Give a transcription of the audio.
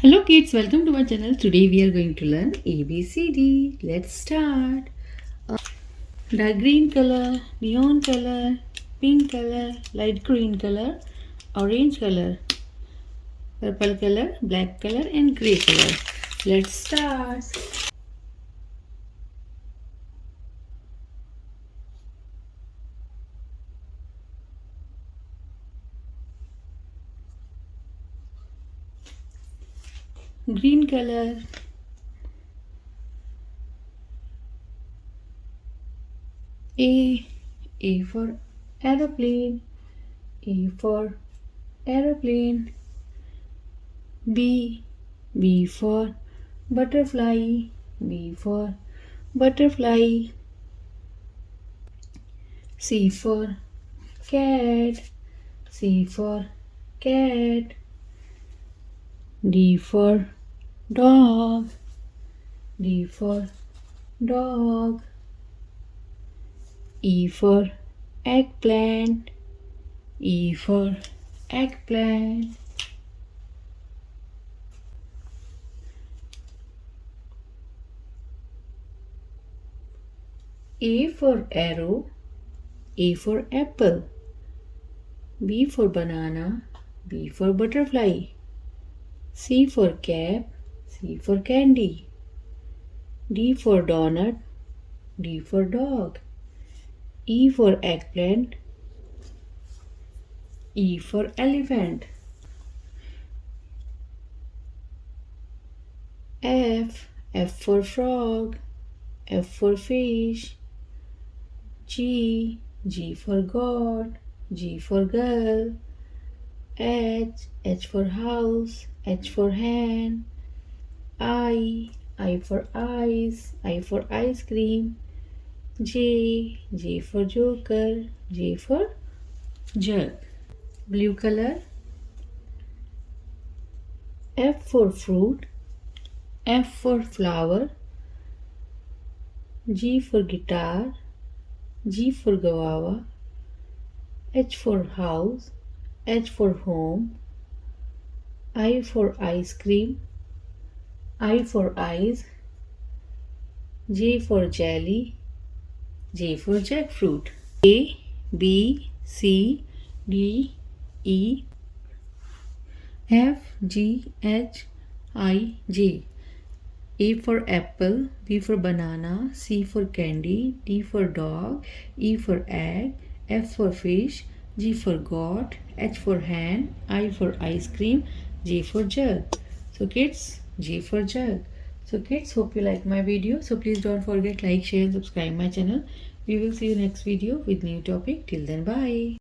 Hello kids, welcome to my channel. Today we are going to learn ABCD. Let's start. Dark green color, neon color, pink color, light green color, orange color, purple color, black color and grey color. Let's start. Green color, A for aeroplane, A for aeroplane, B for butterfly, B for butterfly, C for cat, C for cat, D for dog, D for dog, E for eggplant, E for eggplant, A for arrow, A for apple, B for banana, B for butterfly, C for cap, C for candy, D for donut, D for dog, E for eggplant, E for elephant, F for frog, F for fish, G for God, G for girl, H for house, H for hand, I for eyes, I for ice cream, J for joker, J for jug. Blue color, F for fruit, F for flower, G for guitar, G for guava, H for house, H for home, I for ice cream, I for eyes, J for jelly, J for jackfruit. A, B, C, D, E, F, G, H, I, J. A for apple, B for banana, C for candy, D for dog, E for egg, F for fish, G for goat, H for hand, I for ice cream, J for jug. So kids, J for jug. So kids, hope you like my video. So please don't forget like, share and subscribe my channel. We will see you next video with new topic. Till then, bye.